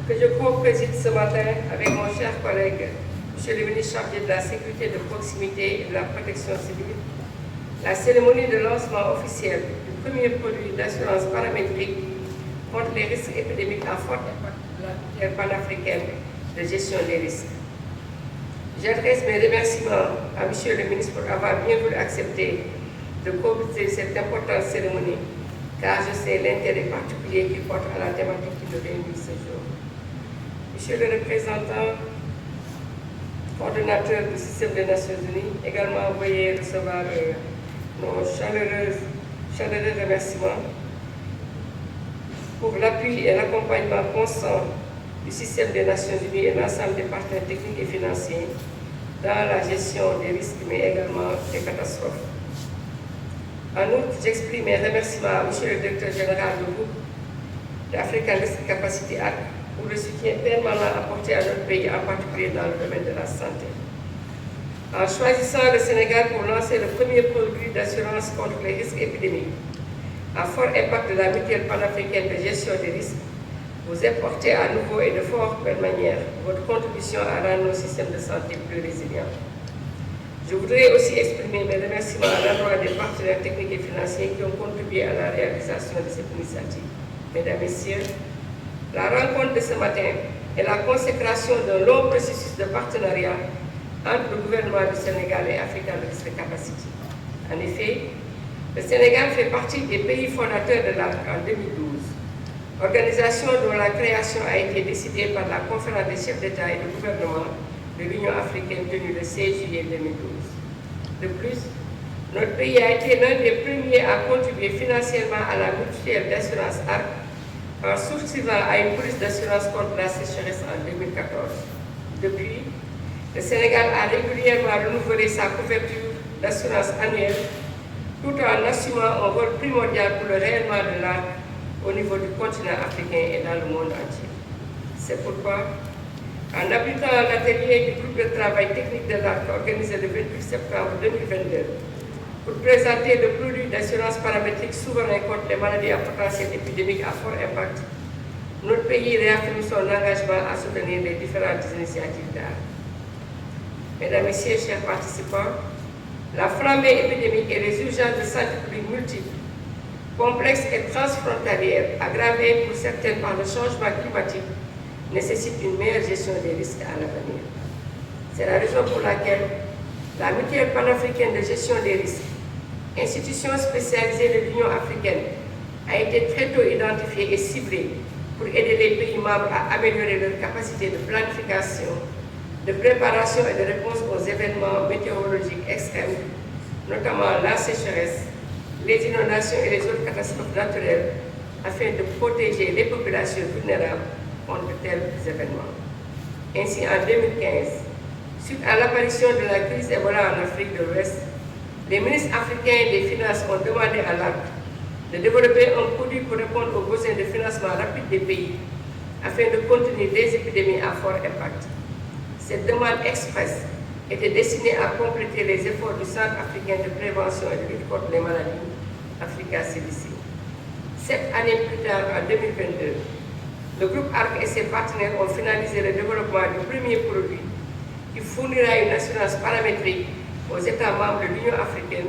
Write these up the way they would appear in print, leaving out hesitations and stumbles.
que je co-préside ce matin avec mon cher collègue, Monsieur le ministre chargé de la sécurité de proximité et de la protection civile, la cérémonie de lancement officiel du premier produit d'assurance paramétrique contre les risques épidémiques à fort impact de la mutuelle panafricaine de gestion des risques. J'adresse mes remerciements à Monsieur le ministre pour avoir bien voulu accepter de co-présider cette importante cérémonie, car je sais l'intérêt particulier qu'il porte à la thématique qui nous réunit ce jour. Monsieur le représentant, coordonnateur du système des Nations Unies, également veuillez recevoir nos chaleureux remerciements pour l'appui et l'accompagnement constant du système des Nations Unies et l'ensemble des partenaires techniques et financiers dans la gestion des risques, mais également des catastrophes. En outre, j'exprime mes remerciements à M. le directeur général du groupe d'African Risk Capacity Act pour le soutien permanent apporté à notre pays, en particulier dans le domaine de la santé. En choisissant le Sénégal pour lancer le premier produit d'assurance contre les risques épidémiques à fort impact de la mutuelle panafricaine de gestion des risques, vous apportez à nouveau et de fort belle manière votre contribution à rendre nos systèmes de santé plus résilients. Je voudrais aussi exprimer mes remerciements à l'endroit des partenaires techniques et financiers qui ont contribué à la réalisation de cette initiative. Mesdames, Messieurs, la rencontre de ce matin est la consécration d'un long processus de partenariat entre le gouvernement du Sénégal et African Risk Capacity. En effet, le Sénégal fait partie des pays fondateurs de l'ARC en 2012, organisation dont la création a été décidée par la conférence des chefs d'État et de gouvernement de l'Union africaine tenue le 16 juillet 2012. De plus, notre pays a été l'un des premiers à contribuer financièrement à la mutuelle d'assurance ARC en souscrivant à une police d'assurance contre la sécheresse en 2014. Depuis, le Sénégal a régulièrement renouvelé sa couverture d'assurance annuelle tout en assumant un rôle primordial pour le rayonnement de l'ARC au niveau du continent africain et dans le monde entier. C'est pourquoi, en abritant l'atelier du groupe de travail technique de l'ARC organisé le 28 septembre 2022 pour présenter le produit d'assurance paramétrique souverain contre les maladies à potentiel épidémique à fort impact, notre pays réaffirme son engagement à soutenir les différentes initiatives d'ARC. Mesdames, Messieurs, chers participants, la flambée épidémique et les urgences de santé publique multiples, complexes et transfrontalières, aggravées pour certaines par le changement climatique, nécessitent une meilleure gestion des risques à l'avenir. C'est la raison pour laquelle la mutuelle panafricaine de gestion des risques, institution spécialisée de l'Union africaine, a été très tôt identifiée et ciblée pour aider les pays membres à améliorer leur capacité de planification, de préparation et de réponse aux événements météorologiques extrêmes, notamment la sécheresse, les inondations et les autres catastrophes naturelles, afin de protéger les populations vulnérables contre de tels événements. Ainsi, en 2015, suite à l'apparition de la crise Ebola en Afrique de l'Ouest, les ministres africains des Finances ont demandé à l'ARC de développer un produit pour répondre aux besoins de financement rapide des pays afin de contenir des épidémies à fort impact. Cette demande expresse était destinée à compléter les efforts du Centre africain de prévention et de lutte contre les maladies, Africa CDC. 7 années plus tard, en 2022, le groupe ARC et ses partenaires ont finalisé le développement du premier produit qui fournira une assurance paramétrique aux États membres de l'Union africaine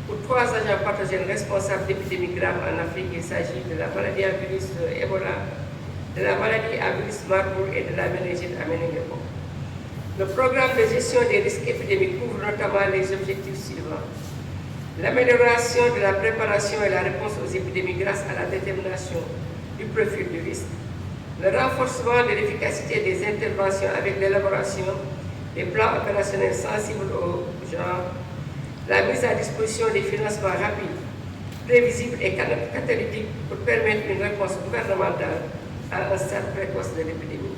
pour 3 agents pathogènes responsables d'épidémies graves en Afrique. Il s'agit de la maladie à virus Ebola, de la maladie à virus Marburg et de la méningite à méningocoque. Le programme de gestion des risques épidémiques couvre notamment les objectifs suivants: l'amélioration de la préparation et la réponse aux épidémies grâce à la détermination du profil du risque, le renforcement de l'efficacité des interventions avec l'élaboration des plans opérationnels sensibles au genre, la mise à disposition des financements rapides, prévisibles et catalytiques pour permettre une réponse gouvernementale à un stade précoce de l'épidémie,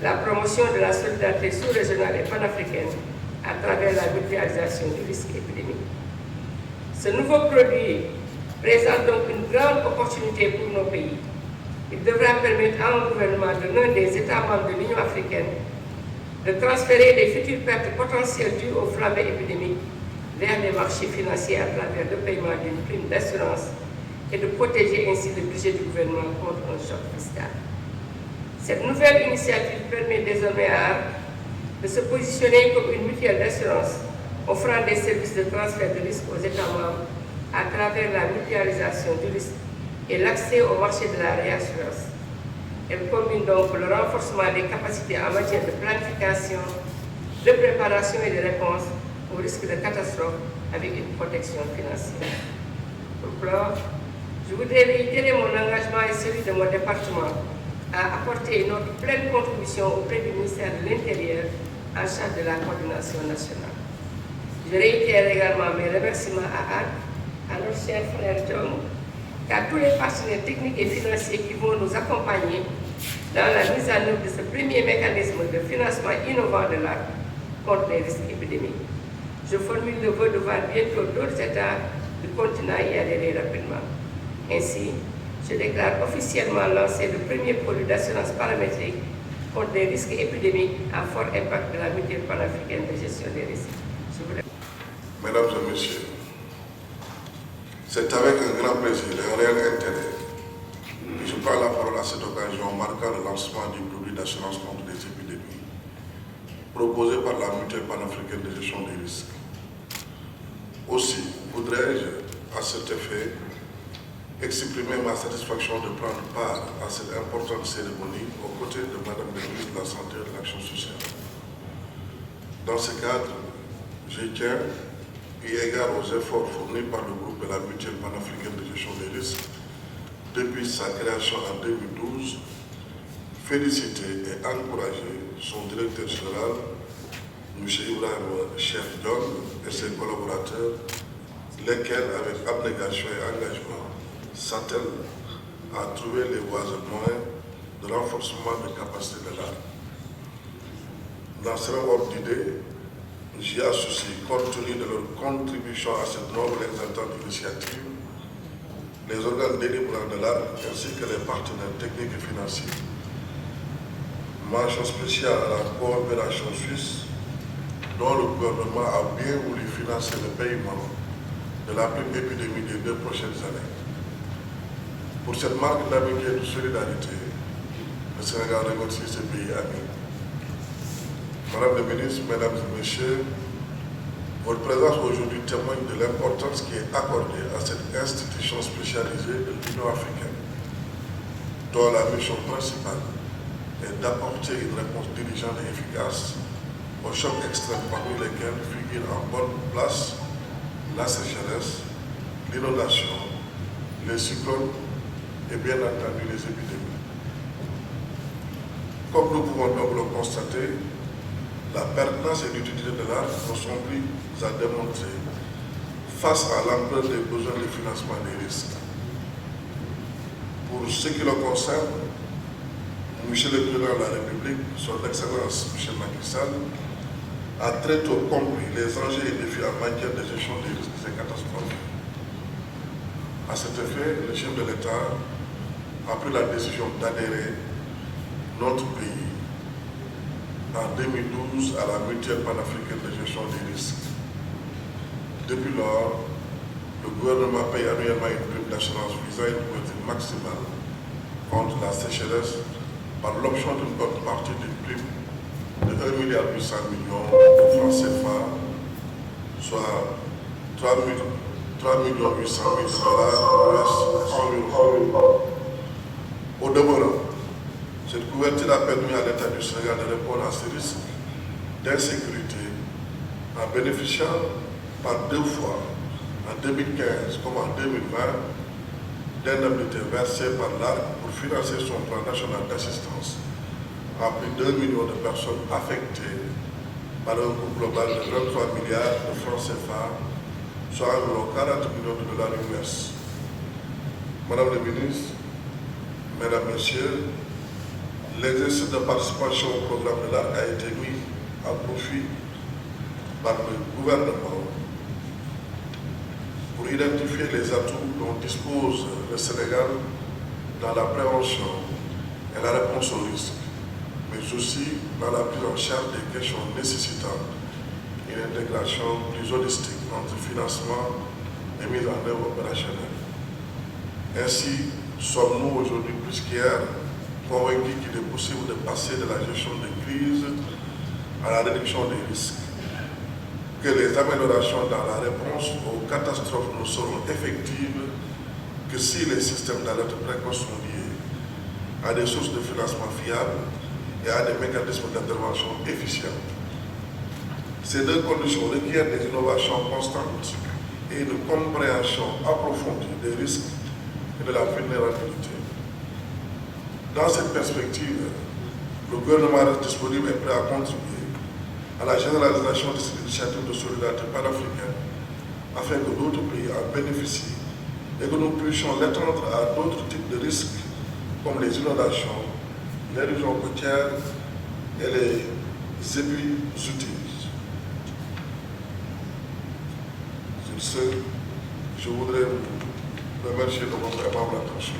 la promotion de la solidarité sous-régionale et panafricaine à travers la mutualisation du risque épidémique. Ce nouveau produit présente donc une grande opportunité pour nos pays. Il devra permettre à un gouvernement de l'un des États membres de l'Union africaine de transférer les futures pertes potentielles dues aux flambées épidémiques vers les marchés financiers à travers le paiement d'une prime d'assurance et de protéger ainsi le budget du gouvernement contre un choc fiscal. Cette nouvelle initiative permet désormais à ARC de se positionner comme une mutuelle d'assurance offrant des services de transfert de risque aux États membres à travers la mutualisation du risque et l'accès au marché de la réassurance. Elle combine donc le renforcement des capacités en matière de planification, de préparation et de réponse aux risques de catastrophe avec une protection financière. Pour clore, je voudrais réitérer mon engagement et celui de mon département à apporter notre pleine contribution auprès du ministère de l'Intérieur en charge de la coordination nationale. Je réitère également mes remerciements à notre cher frère John, à tous les partenaires techniques et financiers qui vont nous accompagner dans la mise en œuvre de ce premier mécanisme de financement innovant de l'ARC contre les risques épidémiques. Je formule le vœu de voir bientôt d'autres États du continent y adhérer rapidement. Ainsi, je déclare officiellement lancé le premier produit d'assurance paramétrique contre les risques épidémiques à fort impact de la mutuelle panafricaine de gestion des risques. Mesdames et messieurs, c'est avec un grand plaisir et un réel intérêt que je prends la parole à cette occasion marquant le lancement du produit d'assurance contre les épidémies proposé par la mutuelle panafricaine de gestion des risques. Aussi, voudrais-je, à cet effet, exprimer ma satisfaction de prendre part à cette importante cérémonie aux côtés de Madame la ministre de la Santé et de l'Action sociale. Dans ce cadre, je tiens, eu égard aux efforts fournis par le groupe de la mutuelle panafricaine de gestion des risques depuis sa création en 2012, féliciter et encourager son directeur général, M. Ibrahim Cheikh John, et ses collaborateurs, lesquels, avec abnégation et engagement, s'attellent à trouver les voies et moyens de renforcement des capacités de l'ARC. Dans ce ordre d'idée, j'y associe, compte tenu de leur contribution à cette noble et exaltante initiative, les organes délibérants de l'ARC ainsi que les partenaires techniques et financiers. Mention spéciale à la coopération suisse, dont le gouvernement a bien voulu financer le paiement de la prime épidémie des 2 prochaines années. Pour cette marque d'amitié et de solidarité, le Sénégal remercie ce pays ami. Madame la ministre, Mesdames et Messieurs, votre présence aujourd'hui témoigne de l'importance qui est accordée à cette institution spécialisée de l'Union africaine, dont la mission principale est d'apporter une réponse diligente et efficace aux chocs extrêmes parmi lesquels figurent en bonne place la sécheresse, l'inondation, les cyclones et bien entendu les épidémies. Comme nous pouvons donc le constater, la pertinence et l'utilité de l'ARC ne sont plus à démontrer face à l'ampleur des besoins de financement des risques. Pour ce qui le concerne, Monsieur le Président de la République, son Excellence M. Macky Sall, a très tôt compris les enjeux et défis en matière de gestion des risques et catastrophes. À cet effet, le chef de l'État a pris la décision d'adhérer notre pays en 2012 à la mutuelle panafricaine de gestion des risques. Depuis lors, le gouvernement paye annuellement une prime d'assurance visant une couverture maximale contre la sécheresse par l'option d'une bonne partie d'une prime de 1,8 milliard de francs CFA, soit 3,8 millions US environ. Au demeurant, cette couverture a permis à l'État du Sénégal de répondre à ces risques d'insécurité en bénéficiant par 2 fois, en 2015 comme en 2020, d'indemnités versées par l'ARC pour financer son plan national d'assistance à plus d'1 million de personnes affectées par un coût global de 23 milliards de francs CFA, soit environ 40 millions de dollars US. Madame la ministre, Mesdames, Messieurs, l'exercice de participation au programme de l'ARC a été mis à profit par le gouvernement pour identifier les atouts dont dispose le Sénégal dans la prévention et la réponse aux risques, mais aussi dans la prise en charge des questions nécessitant une intégration plus holistique entre financement et mise en œuvre opérationnelle. Ainsi, sommes-nous aujourd'hui plus qu'hier convaincu qu'il est possible de passer de la gestion des crises à la réduction des risques, que les améliorations dans la réponse aux catastrophes ne seront effectives que si les systèmes d'alerte précoce sont liés à des sources de financement fiables et à des mécanismes d'intervention efficients. Ces deux conditions requièrent des innovations constantes et une compréhension approfondie des risques et de la vulnérabilité. Dans cette perspective, le gouvernement reste disponible et prêt à contribuer à la généralisation de cette initiative de solidarité panafricaine afin que d'autres pays en bénéficient et que nous puissions l'étendre à d'autres types de risques comme les inondations, l'érosion côtière et les épizooties. Sur ce, je voudrais vous remercier de votre aimable attention.